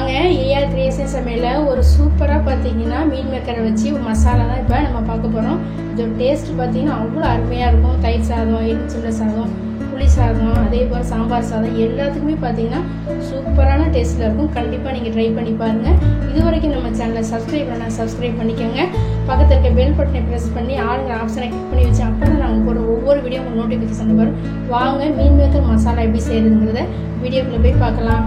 வாங்க AR creation சமையலில் ஒரு சூப்பராக பார்த்தீங்கன்னா மீன் மேக்கரை வச்சு ஒரு மசாலா தான் இப்போ நம்ம பார்க்க போகிறோம். இதோட டேஸ்ட் பார்த்தீங்கன்னா அவ்வளோ அருமையாக இருக்கும். தயிர் சாதம், எலுமிச்சம்பழ சாதம், புளி சாதம், அதே போல் சாம்பார் சாதம் எல்லாத்துக்குமே பார்த்தீங்கன்னா சூப்பரான டேஸ்ட்டில் இருக்கும். கண்டிப்பாக நீங்கள் ட்ரை பண்ணி பாருங்கள். இது வரைக்கும் நம்ம சேனலை சப்ஸ்கிரைப் பண்ணால் சப்ஸ்கிரைப் பண்ணிக்கோங்க. பக்கத்தில் இருக்க பெல் பட்டனை ப்ரெஸ் பண்ணி ஆளுங்கிற ஆப்ஷனை கிளிக் பண்ணி வச்சு அப்போ தான் நாங்கள் போகிற ஒவ்வொரு வீடியோ உங்களுக்கு நோட்டிஃபிகேஷன் வரும். வாங்க மீன் மேக்கர் மசாலா எப்படி செய்யுதுங்கிறத வீடியோக்குள்ளே போய் பார்க்கலாம்.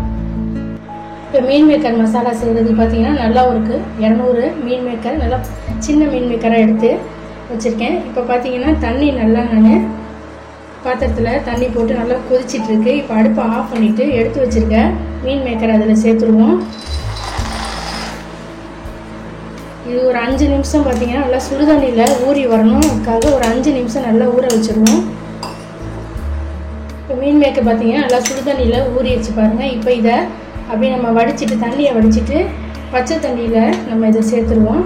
இப்போ மீன் மேக்கர் மசாலா செய்கிறது பார்த்தீங்கன்னா நல்லா இருக்கு. 200 மீன் மேக்கர் நல்லா சின்ன மீன் மேக்கராக எடுத்து வச்சுருக்கேன். இப்போ பார்த்தீங்கன்னா தண்ணி நல்லா நான் பாத்திரத்தில் தண்ணி போட்டு நல்லா கொதிச்சிட்ருக்கு. இப்போ அடுப்பை ஆஃப் பண்ணிவிட்டு எடுத்து வச்சுருக்கேன் மீன் மேக்கர் அதில் சேர்த்துருவோம். இது ஒரு 5 நிமிஷம் பார்த்தீங்கன்னா நல்லா சுடுதண்ணியில் ஊறி வரணும். அதுக்காக ஒரு 5 நிமிஷம் நல்லா ஊற வச்சுருவோம். இப்போ மீன் மேக்கர் பார்த்தீங்கன்னா நல்லா சுடுதண்ணியில் ஊறி வச்சு பாருங்கள். இப்போ இதை அப்படியே நம்ம வடிச்சிட்டு தண்ணியை வடிச்சிட்டு பச்சை தண்ணியில் நம்ம இதை சேர்த்துருவோம்.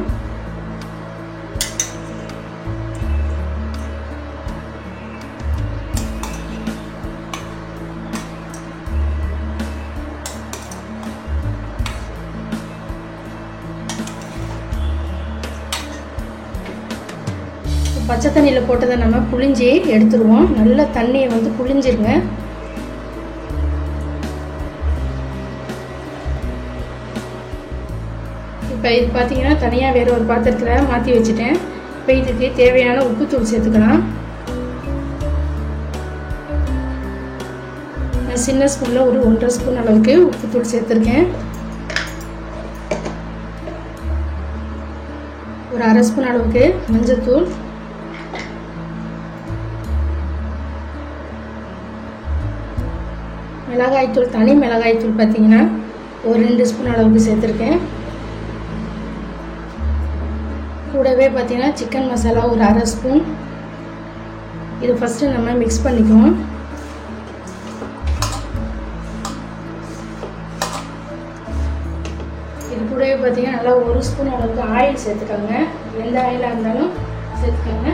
பச்சை தண்ணியில் போட்டதை நம்ம புளிஞ்சி எடுத்துருவோம். நல்லா தண்ணியை வந்து புளிஞ்சிருங்க. இப்போ இது பார்த்தீங்கன்னா தனியாக வேறு ஒரு பாத்திரத்தில் மாற்றி வச்சுட்டேன். இப்போ இதுக்கு தேவையான உப்புத்தூள் சேர்த்துக்கலாம். நான் சின்ன ஸ்பூனில் ஒரு 1.5 ஸ்பூன் அளவுக்கு உப்புத்தூள் சேர்த்துருக்கேன். ஒரு 1/2 ஸ்பூன் அளவுக்கு மஞ்சள்தூள், மிளகாய்த்தூள், தனி மிளகாய்த்தூள் பார்த்தீங்கன்னா ஒரு 2 ஸ்பூன் அளவுக்கு சேர்த்துருக்கேன். கூடவே பார்த்தீங்கன்னா சிக்கன் மசாலா ஒரு 1/2 ஸ்பூன். இது ஃபஸ்ட்டு நம்ம மிக்ஸ் பண்ணிக்குவோம். இது கூடவே பார்த்தீங்கன்னா நல்லா 1 ஸ்பூன் அளவுக்கு ஆயில் சேர்த்துக்கோங்க. எந்த ஆயிலாக இருந்தாலும் சேர்த்துக்கோங்க.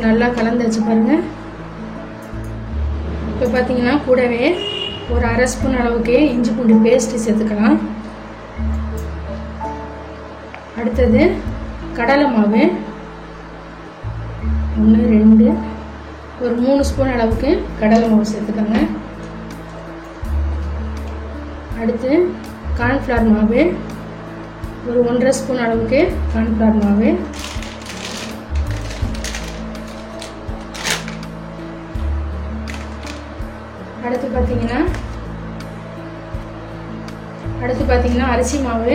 நல்லா கலந்து வச்சு பாருங்கள். இப்போ பார்த்தீங்கன்னா கூடவே ஒரு 1/2 ஸ்பூன் அளவுக்கு இஞ்சி பூண்டு பேஸ்ட்டு சேர்த்துக்கலாம். அடுத்தது கடலை மாவு 1 2 ஒரு 3 ஸ்பூன் அளவுக்கு கடலை மாவு சேர்த்துக்கோங்க. அடுத்து கார்ன்ஃப்ளவர் மாவு ஒரு 1.5 ஸ்பூன் அளவுக்கு கார்ன்ஃப்ளவர் மாவு. அடுத்து பார்த்தீங்கன்னா அரிசி மாவு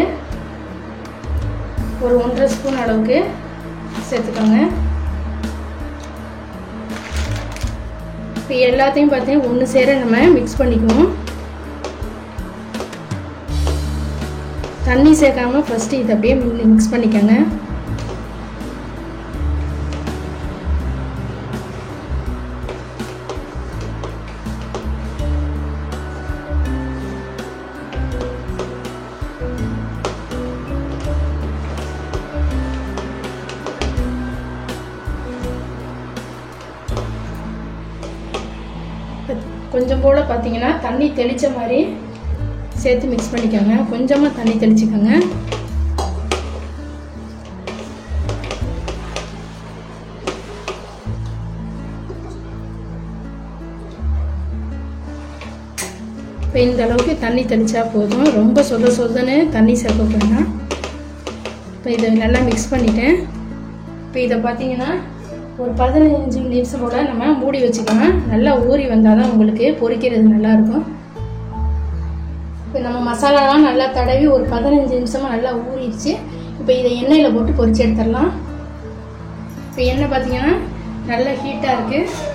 ஒரு 1.5 ஸ்பூன் அளவுக்கு சேர்த்துக்கோங்க. இப்போ எல்லாத்தையும் பார்த்தீங்கன்னா ஒன்று சேர நம்ம மிக்ஸ் பண்ணிக்குவோம். தண்ணி சேர்க்காம ஃபஸ்ட்டு இதை அப்படியே மிக்ஸ் பண்ணிக்கோங்க. கொஞ்சம் போல் பார்த்தீங்கன்னா தண்ணி தெளித்த மாதிரி சேர்த்து மிக்ஸ் பண்ணிக்கோங்க. கொஞ்சமாக தண்ணி தெளிச்சுக்கோங்க. இப்போ இந்த அளவுக்கு தண்ணி தெளித்தா போதும். ரொம்ப சொதன்னு தண்ணி சேர்க்க வேண்டாம். இப்போ இதை நல்லா மிக்ஸ் பண்ணிட்டேன். இப்போ இதை பார்த்தீங்கன்னா ஒரு 15 நிமிஷம் போல் நம்ம மூடி வச்சுக்கலாம். நல்லா ஊறி வந்தால் தான் உங்களுக்கு பொரிக்கிறது நல்லாயிருக்கும். இப்போ நம்ம மசாலாலாம் நல்லா தடவி ஒரு 15 நிமிஷமாக நல்லா ஊறிடுச்சு. இப்போ இதை எண்ணெயில் போட்டு பொரிச்சு எடுத்துடலாம். இப்போ எண்ணெய் பார்த்தீங்கன்னா நல்லா ஹீட்டாக இருக்குது.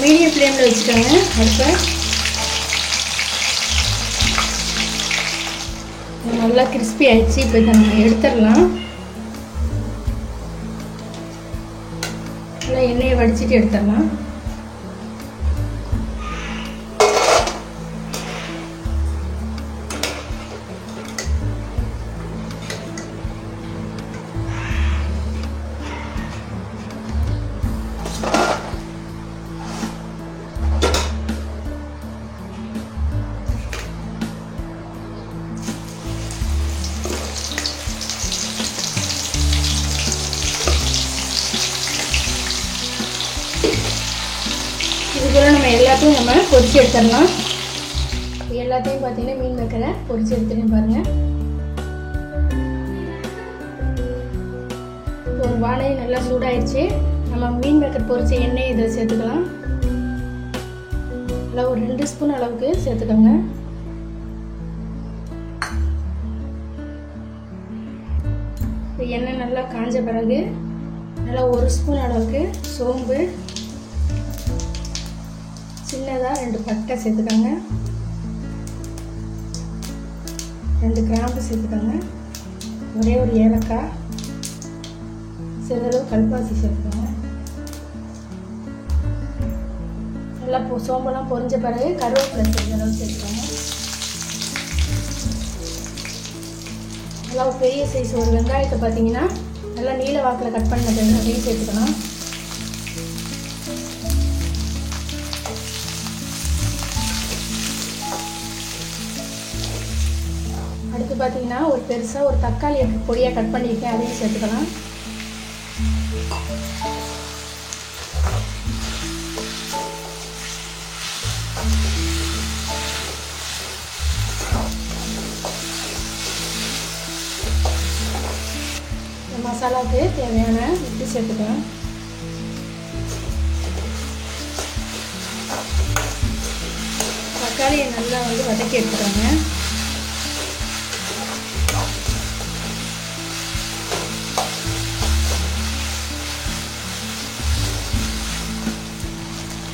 மீடியம் ஃப்ளேமில் வச்சுக்கோங்க. அடுப்பை நல்லா கிறிஸ்பி ஆயிடுச்சு. இப்போ இதை நம்ம எடுத்துடலாம். நல்லா எண்ணெயை வடிச்சிட்டு எடுத்துடலாம். எல்லாத்தையும் நம்ம பொரிச்சு எடுத்துடலாம். எல்லாத்தையும் பார்த்தீங்கன்னா மீன் மேக்கரை பொரிச்சு எடுத்துட்டு பாருங்கள். ஒரு வாழை நல்லா சூடாயிடுச்சு. நம்ம மீன் மேக்கர் பொரிச்ச எண்ணெய் இதில் சேர்த்துக்கலாம். நல்லா ஒரு 2 ஸ்பூன் அளவுக்கு சேர்த்துக்கோங்க. எண்ணெய் நல்லா காஞ்ச பிறகு நல்லா 1 ஸ்பூன் அளவுக்கு சோம்பு, சின்னதாக 2 பட்டை சேர்த்துக்கோங்க, 2 கிராம்பு சேர்த்துக்கோங்க, ஒரே ஒரு ஏலக்காய், சிறிதளவு கல்பாசி சேர்த்துக்கோங்க. நல்லா சோம்பெல்லாம் பொரிஞ்ச பிறகு கருவேப்பிலை சிறிதளவு சேர்த்துக்கோங்க. நல்லா பெரிய சைஸ் ஒரு வெங்காயத்தை பார்த்தீங்கன்னா நல்லா நீல வாக்கில் கட் பண்ணது அதையும் சேர்த்துக்கலாம். அடுத்து பார்த்தீங்கன்னா ஒரு பெருசாக ஒரு தக்காளி பொடியாக கட் பண்ணியிருக்கேன், அதையும் சேர்த்துக்கலாம். மசாலாவுக்கு தேவையான உப்பு சேர்த்துக்கலாம். தக்காளியை நல்லா வதக்கி எடுத்துக்கோங்க.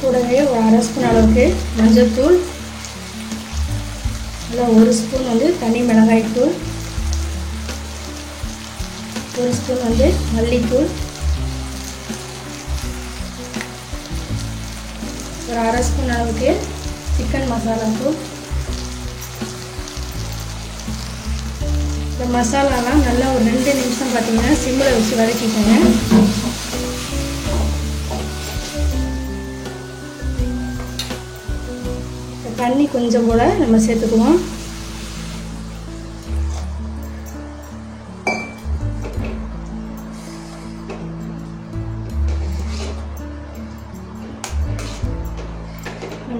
கூடவே ஒரு 1/2 ஸ்பூன் அளவுக்கு மஞ்சள் தூள், நல்லா 1 ஸ்பூன் தனி மிளகாய் தூள், 1 ஸ்பூன் மல்லித்தூள், ஒரு 1/2 ஸ்பூன் அளவுக்கு சிக்கன் மசாலா தூள். இந்த மசாலாலாம் நல்லா ஒரு 2 நிமிஷம் பார்த்தீங்கன்னா சிம்மில் வச்சு வதக்கிக்கோங்க. தண்ணி கொஞ்சம் போல நம்ம சேர்த்துக்குவோம்.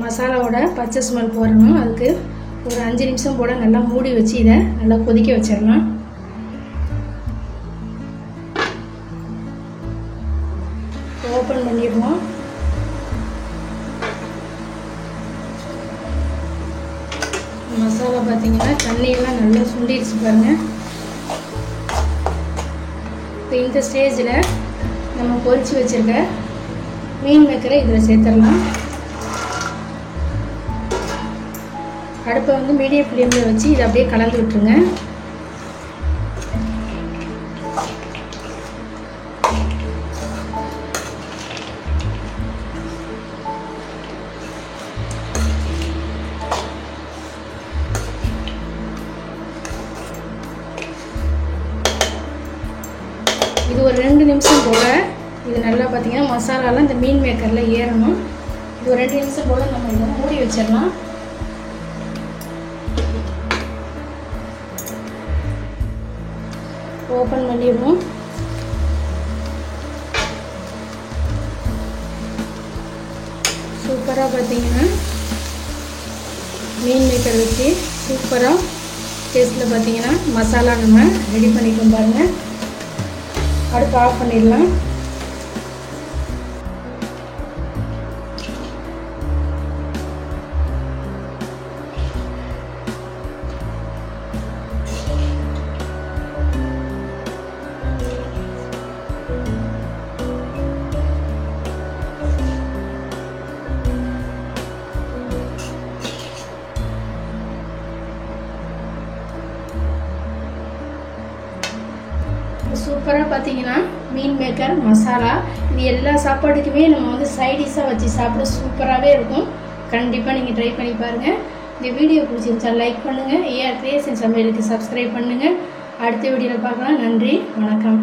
மசாலாவோட பச்சை ஸ்மெல் போடணும். அதுக்கு ஒரு 5 நிமிஷம் போல் நல்லா மூடி வச்சு இதை நல்லா கொதிக்க வச்சிடலாம். ஓப்பன் பண்ணிடுவோம். மசாலா பார்த்தீங்கன்னா தண்ணியெல்லாம் நல்லா சுண்டிடுச்சு பாருங்கள். இப்போ இந்த ஸ்டேஜில் நம்ம பொரிச்சு வச்சுருக்க மீன் மேக்கரை இதில் சேர்த்துடலாம். அடுப்பை மீடியம் ஃப்ளேமில் வச்சு இதை அப்படியே கலந்து விட்டுருங்க. இது ஒரு 2 நிமிஷம் போல் இது நல்லா பார்த்தீங்கன்னா மசாலாலாம் இந்த மீன் மேக்கரில் ஏறணும். இது ஒரு 2 நிமிஷம் போல் நம்ம இதை மூடி வச்சிடலாம். ஓப்பன் பண்ணிடுவோம். சூப்பராக பார்த்தீங்கன்னா மீன் மேக்கர் வச்சு சூப்பராக டேஸ்ட்டில் பார்த்தீங்கன்னா மசாலா நம்ம ரெடி பண்ணிட்டோம் பாருங்கள். அடுப்பு ஆஃப் பண்ணிடலாம். சூப்பராக பார்த்தீங்கன்னா மீன் மேக்கர் மசாலா இது எல்லா சாப்பாட்டுக்குமே நம்ம சைடிஷாக வச்சு சாப்பிட சூப்பராகவே இருக்கும். கண்டிப்பாக நீங்கள் ட்ரை பண்ணி பாருங்கள். இந்த வீடியோ பிடிச்சிருந்தா லைக் பண்ணுங்கள். ஏஆர் கிரியேஷன் சமையலுக்கு சப்ஸ்கிரைப் பண்ணுங்கள். அடுத்த வீடியோவில் பார்க்கலாம். நன்றி, வணக்கம்.